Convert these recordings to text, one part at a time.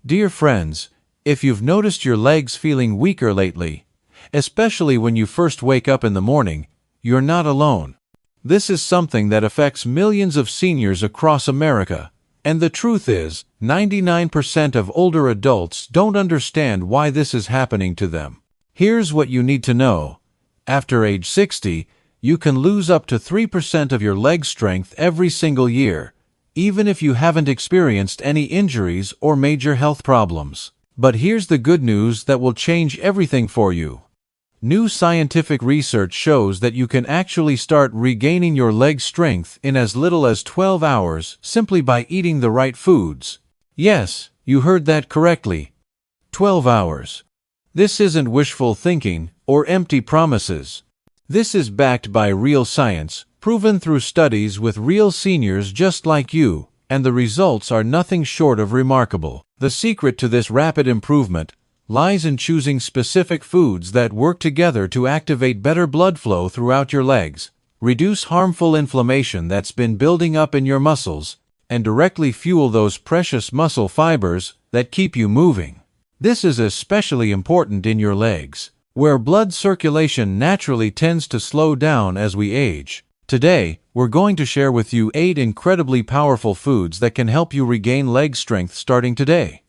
Dear friends, if you've noticed your legs feeling weaker lately, especially when you first wake up in the morning, you're not alone. This is something that affects millions of seniors across America. And the truth is, 99% of older adults don't understand why this is happening to them. Here's what you need to know. After age 60, you can lose up to 3% of your leg strength every single year, even if you haven't experienced any injuries or major health problems. But here's the good news that will change everything for you. New scientific research shows that you can actually start regaining your leg strength in as little as 12 hours simply by eating the right foods. Yes, you heard that correctly. 12 hours. This isn't wishful thinking or empty promises. This is backed by real science, proven through studies with real seniors just like you, and the results are nothing short of remarkable. The secret to this rapid improvement lies in choosing specific foods that work together to activate better blood flow throughout your legs, reduce harmful inflammation that's been building up in your muscles, and directly fuel those precious muscle fibers that keep you moving. This is especially important in your legs, where blood circulation naturally tends to slow down as we age. Today, we're going to share with you 8 incredibly powerful foods that can help you regain leg strength starting today.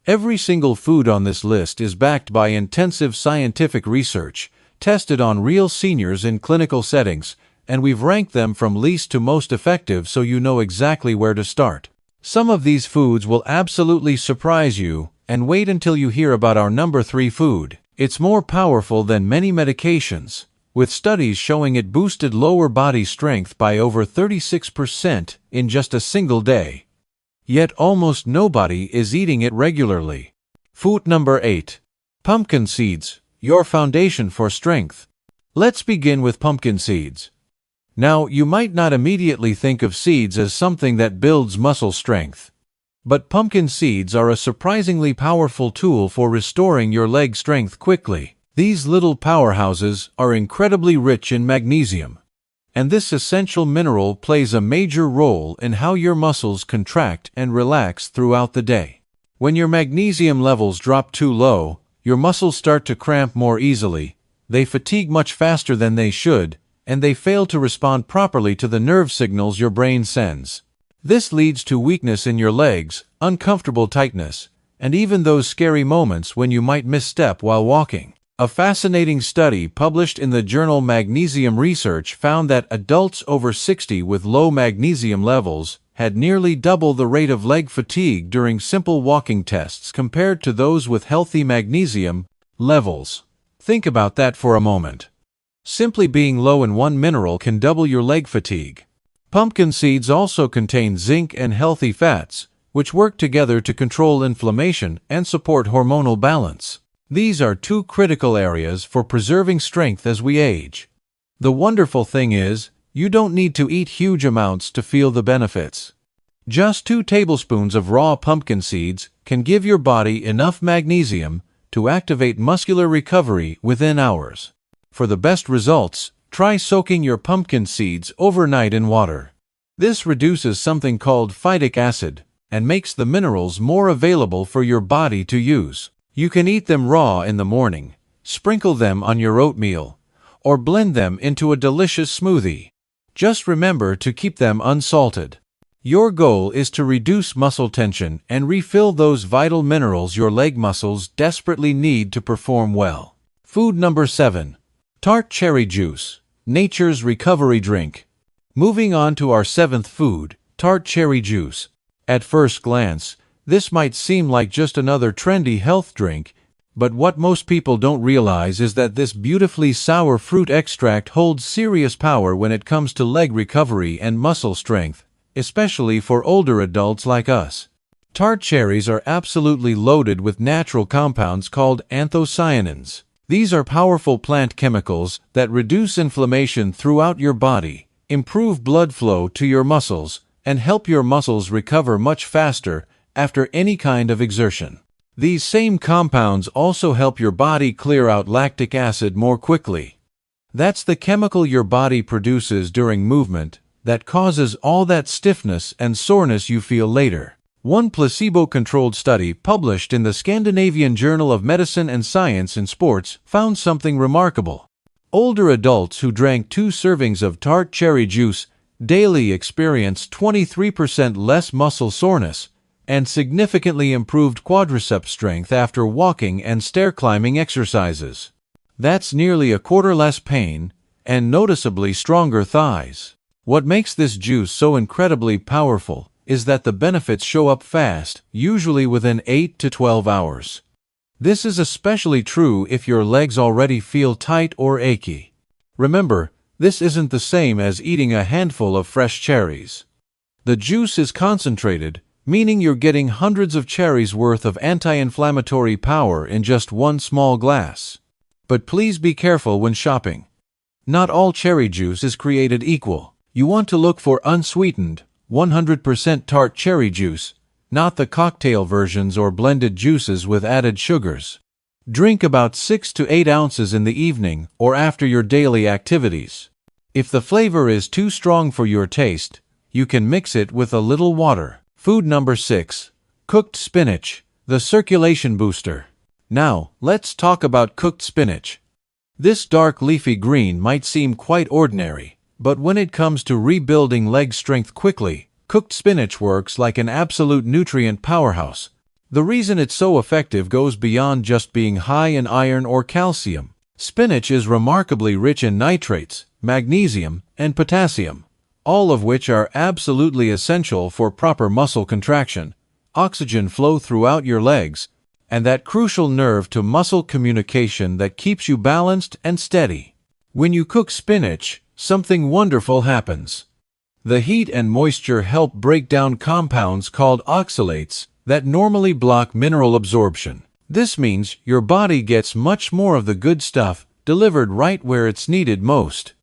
Every single food on this list is backed by intensive scientific research, tested on real seniors in clinical settings, and we've ranked them from least to most effective so you know exactly where to start. Some of these foods will absolutely surprise you, and wait until you hear about our number 3 food. It's more powerful than many medications, with studies showing it boosted lower body strength by over 36% in just a single day. Yet almost nobody is eating it regularly. Food number 8. Pumpkin seeds, your foundation for strength. Let's begin with pumpkin seeds. Now, you might not immediately think of seeds as something that builds muscle strength. But pumpkin seeds are a surprisingly powerful tool for restoring your leg strength quickly. These little powerhouses are incredibly rich in magnesium, and this essential mineral plays a major role in how your muscles contract and relax throughout the day. When your magnesium levels drop too low, your muscles start to cramp more easily, they fatigue much faster than they should, and they fail to respond properly to the nerve signals your brain sends. This leads to weakness in your legs, uncomfortable tightness, and even those scary moments when you might misstep while walking. A fascinating study published in the journal Magnesium Research found that adults over 60 with low magnesium levels had nearly double the rate of leg fatigue during simple walking tests compared to those with healthy magnesium levels. Think about that for a moment. Simply being low in one mineral can double your leg fatigue. Pumpkin seeds also contain zinc and healthy fats, which work together to control inflammation and support hormonal balance. These are 2 critical areas for preserving strength as we age. The wonderful thing is, you don't need to eat huge amounts to feel the benefits. Just 2 tablespoons of raw pumpkin seeds can give your body enough magnesium to activate muscular recovery within hours. For the best results, try soaking your pumpkin seeds overnight in water. This reduces something called phytic acid and makes the minerals more available for your body to use. You can eat them raw in the morning, sprinkle them on your oatmeal, or blend them into a delicious smoothie. Just remember to keep them unsalted. Your goal is to reduce muscle tension and refill those vital minerals your leg muscles desperately need to perform well. Food number 7. Tart cherry juice, nature's recovery drink. Moving on to our 7th food, tart cherry juice. At first glance, this might seem like just another trendy health drink, but what most people don't realize is that this beautifully sour fruit extract holds serious power when it comes to leg recovery and muscle strength, especially for older adults like us. Tart cherries are absolutely loaded with natural compounds called anthocyanins. These are powerful plant chemicals that reduce inflammation throughout your body, improve blood flow to your muscles, and help your muscles recover much faster after any kind of exertion. These same compounds also help your body clear out lactic acid more quickly. That's the chemical your body produces during movement that causes all that stiffness and soreness you feel later. One placebo-controlled study published in the Scandinavian Journal of Medicine and Science in Sports found something remarkable. Older adults who drank 2 servings of tart cherry juice daily experienced 23% less muscle soreness and significantly improved quadriceps strength after walking and stair climbing exercises. That's nearly a quarter less pain and noticeably stronger thighs. What makes this juice so incredibly powerful is that the benefits show up fast, usually within 8 to 12 hours. This is especially true if your legs already feel tight or achy. Remember, this isn't the same as eating a handful of fresh cherries. The juice is concentrated, meaning you're getting hundreds of cherries worth of anti-inflammatory power in just one small glass. But please be careful when shopping. Not all cherry juice is created equal. You want to look for unsweetened, 100% tart cherry juice, not the cocktail versions or blended juices with added sugars. Drink about 6 to 8 ounces in the evening or after your daily activities. If the flavor is too strong for your taste, you can mix it with a little water. Food number 6. Cooked spinach, the circulation booster. Now, let's talk about cooked spinach. This dark leafy green might seem quite ordinary, but when it comes to rebuilding leg strength quickly, cooked spinach works like an absolute nutrient powerhouse. The reason it's so effective goes beyond just being high in iron or calcium. Spinach is remarkably rich in nitrates, magnesium, and potassium, all of which are absolutely essential for proper muscle contraction, oxygen flow throughout your legs, and that crucial nerve-to-muscle communication that keeps you balanced and steady. When you cook spinach, something wonderful happens. The heat and moisture help break down compounds called oxalates that normally block mineral absorption. This means your body gets much more of the good stuff delivered right where it's needed most.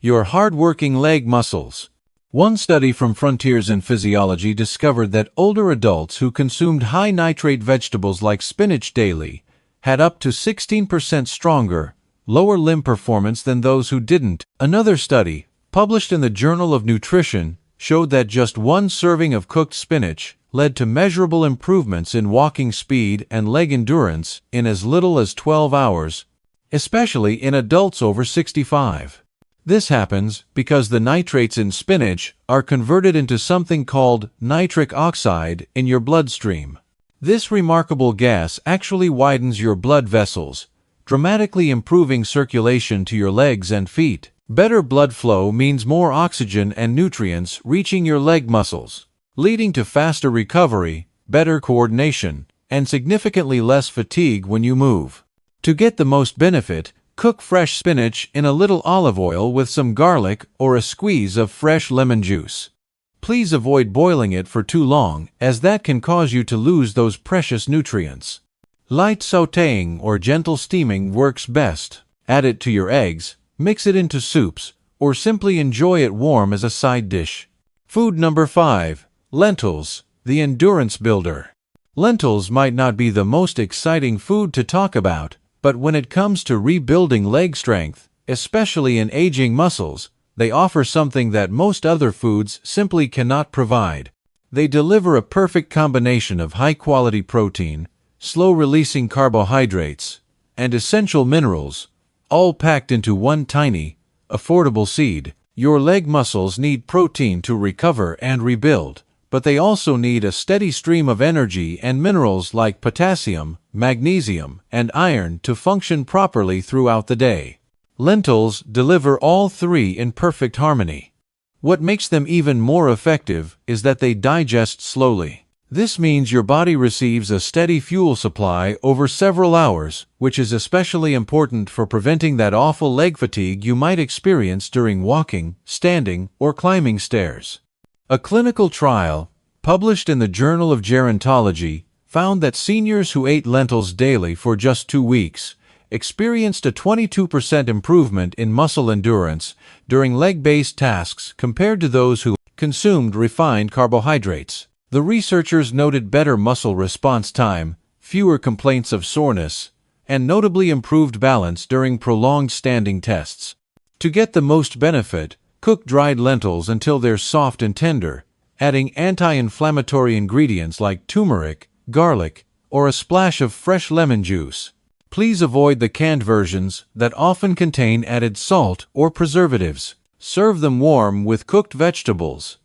Your hard-working leg muscles. One study from Frontiers in Physiology discovered that older adults who consumed high-nitrate vegetables like spinach daily had up to 16% stronger, lower limb performance than those who didn't. Another study, published in the Journal of Nutrition, showed that just 1 serving of cooked spinach led to measurable improvements in walking speed and leg endurance in as little as 12 hours, especially in adults over 65. This happens because the nitrates in spinach are converted into something called nitric oxide in your bloodstream. This remarkable gas actually widens your blood vessels, dramatically improving circulation to your legs and feet. Better blood flow means more oxygen and nutrients reaching your leg muscles, leading to faster recovery, better coordination, and significantly less fatigue when you move. To get the most benefit, cook fresh spinach in a little olive oil with some garlic or a squeeze of fresh lemon juice. Please avoid boiling it for too long, as that can cause you to lose those precious nutrients. Light sautéing or gentle steaming works best. Add it to your eggs, mix it into soups, or simply enjoy it warm as a side dish. Food number 5. Lentils, the endurance builder. Lentils might not be the most exciting food to talk about, but when it comes to rebuilding leg strength, especially in aging muscles, they offer something that most other foods simply cannot provide. They deliver a perfect combination of high-quality protein, slow-releasing carbohydrates, and essential minerals, all packed into one tiny, affordable seed. Your leg muscles need protein to recover and rebuild, but they also need a steady stream of energy and minerals like potassium, magnesium, and iron to function properly throughout the day. Lentils deliver all 3 in perfect harmony. What makes them even more effective is that they digest slowly. This means your body receives a steady fuel supply over several hours, which is especially important for preventing that awful leg fatigue you might experience during walking, standing, or climbing stairs. A clinical trial, published in the Journal of Gerontology, found that seniors who ate lentils daily for just 2 weeks experienced a 22% improvement in muscle endurance during leg-based tasks compared to those who consumed refined carbohydrates. The researchers noted better muscle response time, fewer complaints of soreness, and notably improved balance during prolonged standing tests. To get the most benefit, cook dried lentils until they're soft and tender, adding anti-inflammatory ingredients like turmeric, garlic, or a splash of fresh lemon juice. Please avoid the canned versions that often contain added salt or preservatives. Serve them warm with cooked vegetables.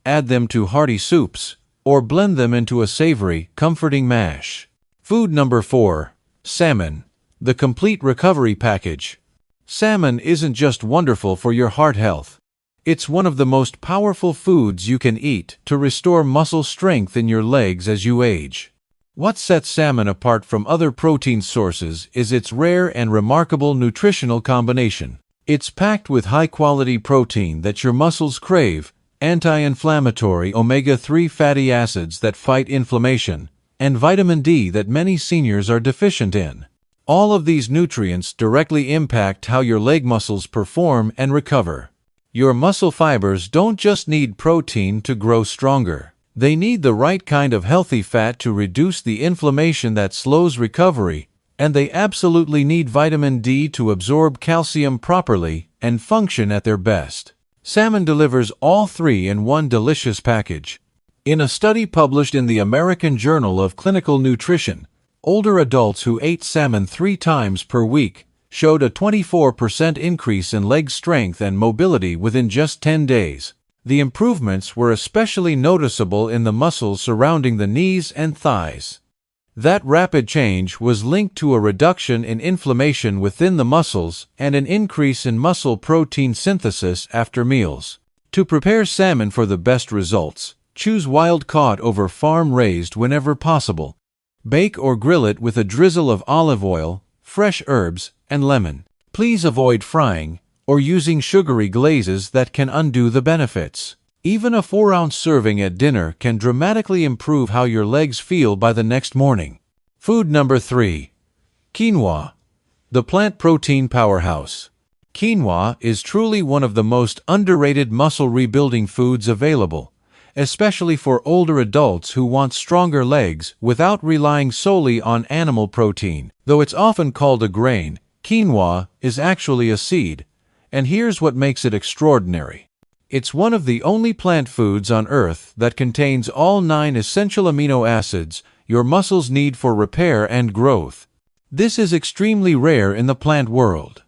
Add them to hearty soups, or blend them into a savory, comforting mash. Food number 4. Salmon, the complete recovery package. Salmon isn't just wonderful for your heart health. It's one of the most powerful foods you can eat to restore muscle strength in your legs as you age. What sets salmon apart from other protein sources is its rare and remarkable nutritional combination. It's packed with high-quality protein that your muscles crave, anti-inflammatory omega-3 fatty acids that fight inflammation, and vitamin D that many seniors are deficient in. All of these nutrients directly impact how your leg muscles perform and recover. Your muscle fibers don't just need protein to grow stronger. They need the right kind of healthy fat to reduce the inflammation that slows recovery, and they absolutely need vitamin D to absorb calcium properly and function at their best. Salmon delivers all three in one delicious package. In a study published in the American Journal of Clinical Nutrition, older adults who ate salmon 3 times per week showed a 24% increase in leg strength and mobility within just 10 days. The improvements were especially noticeable in the muscles surrounding the knees and thighs. That rapid change was linked to a reduction in inflammation within the muscles and an increase in muscle protein synthesis after meals. To prepare salmon for the best results, choose wild-caught over farm-raised whenever possible. Bake or grill it with a drizzle of olive oil, fresh herbs, and lemon. Please avoid frying or using sugary glazes that can undo the benefits. Even a 4-ounce serving at dinner can dramatically improve how your legs feel by the next morning. Food number 3. Quinoa, the plant protein powerhouse. Quinoa is truly one of the most underrated muscle rebuilding foods available, especially for older adults who want stronger legs without relying solely on animal protein. Though it's often called a grain, quinoa is actually a seed, and here's what makes it extraordinary. It's one of the only plant foods on Earth that contains all 9 essential amino acids your muscles need for repair and growth. This is extremely rare in the plant world.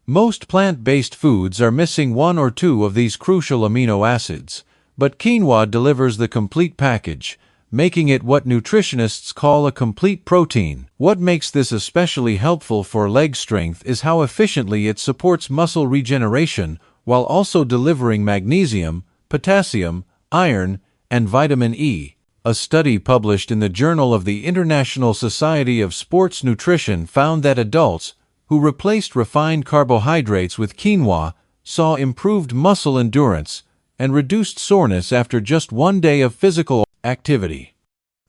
Most plant-based foods are missing 1 or 2 of these crucial amino acids, but quinoa delivers the complete package, making it what nutritionists call a complete protein. What makes this especially helpful for leg strength is how efficiently it supports muscle regeneration while also delivering magnesium, potassium, iron, and vitamin E. A study published in the Journal of the International Society of Sports Nutrition found that adults who replaced refined carbohydrates with quinoa saw improved muscle endurance and reduced soreness after just 1 day of physical activity.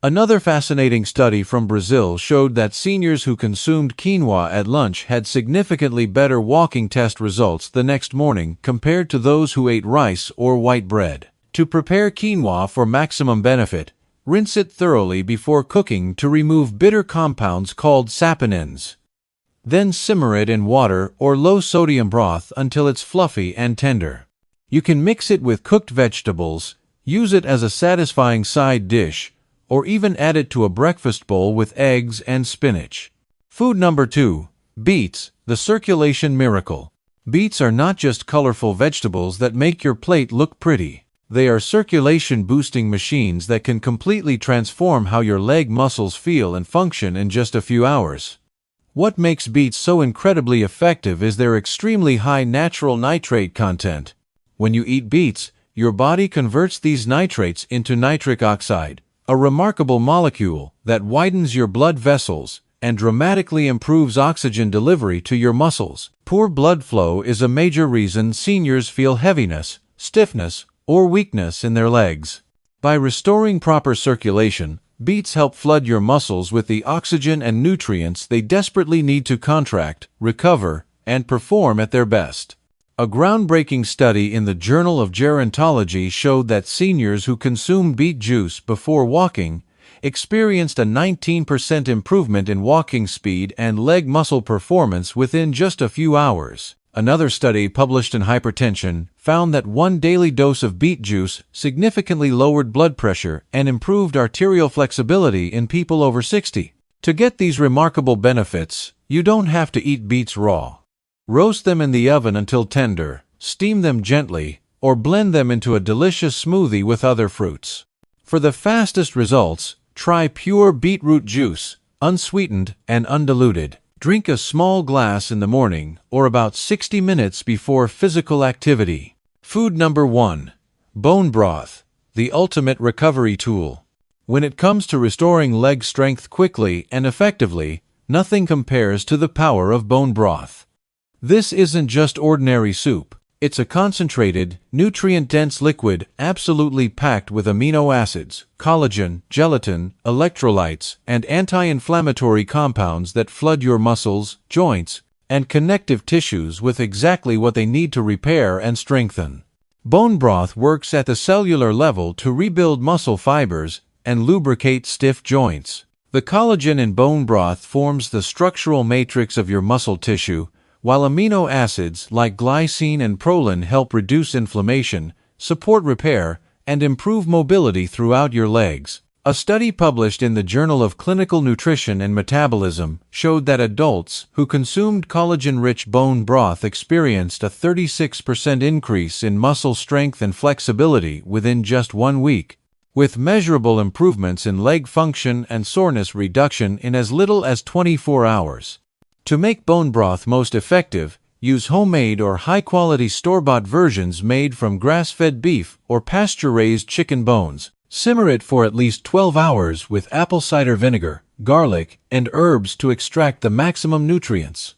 Another fascinating study from Brazil showed that seniors who consumed quinoa at lunch had significantly better walking test results the next morning compared to those who ate rice or white bread. To prepare quinoa for maximum benefit, rinse it thoroughly before cooking to remove bitter compounds called saponins. Then simmer it in water or low-sodium broth until it's fluffy and tender. You can mix it with cooked vegetables, use it as a satisfying side dish, or even add it to a breakfast bowl with eggs and spinach. Food number 2. Beets, the circulation miracle. Beets are not just colorful vegetables that make your plate look pretty. They are circulation-boosting machines that can completely transform how your leg muscles feel and function in just a few hours. What makes beets so incredibly effective is their extremely high natural nitrate content. When you eat beets, your body converts these nitrates into nitric oxide, a remarkable molecule that widens your blood vessels and dramatically improves oxygen delivery to your muscles. Poor blood flow is a major reason seniors feel heaviness, stiffness, or weakness in their legs. By restoring proper circulation, beets help flood your muscles with the oxygen and nutrients they desperately need to contract, recover, and perform at their best. A groundbreaking study in the Journal of Gerontology showed that seniors who consumed beet juice before walking experienced a 19% improvement in walking speed and leg muscle performance within just a few hours. Another study published in Hypertension found that one daily dose of beet juice significantly lowered blood pressure and improved arterial flexibility in people over 60. To get these remarkable benefits, you don't have to eat beets raw. Roast them in the oven until tender, steam them gently, or blend them into a delicious smoothie with other fruits. For the fastest results, try pure beetroot juice, unsweetened and undiluted. Drink a small glass in the morning or about 60 minutes before physical activity. Food number 1. Bone broth, the ultimate recovery tool. When it comes to restoring leg strength quickly and effectively, nothing compares to the power of bone broth. This isn't just ordinary soup. It's a concentrated, nutrient-dense liquid absolutely packed with amino acids, collagen, gelatin, electrolytes, and anti-inflammatory compounds that flood your muscles, joints, and connective tissues with exactly what they need to repair and strengthen. Bone broth works at the cellular level to rebuild muscle fibers and lubricate stiff joints. The collagen in bone broth forms the structural matrix of your muscle tissue, while amino acids like glycine and proline help reduce inflammation, support repair, and improve mobility throughout your legs. A study published in the Journal of Clinical Nutrition and Metabolism showed that adults who consumed collagen-rich bone broth experienced a 36% increase in muscle strength and flexibility within just 1 week, with measurable improvements in leg function and soreness reduction in as little as 24 hours. To make bone broth most effective, use homemade or high-quality store-bought versions made from grass-fed beef or pasture-raised chicken bones. Simmer it for at least 12 hours with apple cider vinegar, garlic, and herbs to extract the maximum nutrients.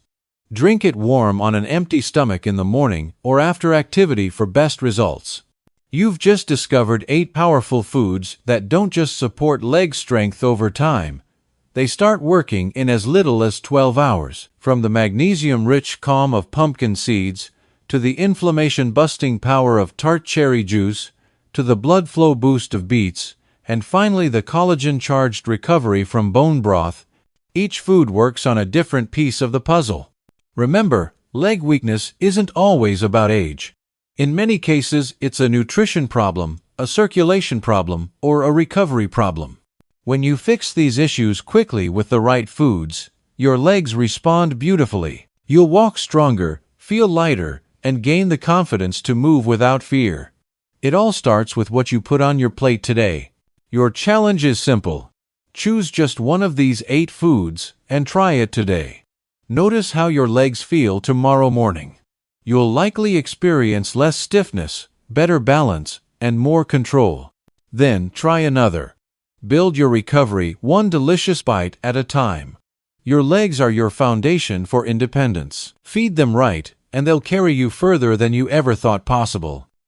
Drink it warm on an empty stomach in the morning or after activity for best results. You've just discovered 8 powerful foods that don't just support leg strength over time. They start working in as little as 12 hours. From the magnesium-rich calm of pumpkin seeds, to the inflammation-busting power of tart cherry juice, to the blood flow boost of beets, and finally the collagen-charged recovery from bone broth, each food works on a different piece of the puzzle. Remember, leg weakness isn't always about age. In many cases, it's a nutrition problem, a circulation problem, or a recovery problem. When you fix these issues quickly with the right foods, your legs respond beautifully. You'll walk stronger, feel lighter, and gain the confidence to move without fear. It all starts with what you put on your plate today. Your challenge is simple. Choose just one of these 8 foods and try it today. Notice how your legs feel tomorrow morning. You'll likely experience less stiffness, better balance, and more control. Then try another. Build your recovery one delicious bite at a time. Your legs are your foundation for independence. Feed them right, and they'll carry you further than you ever thought possible.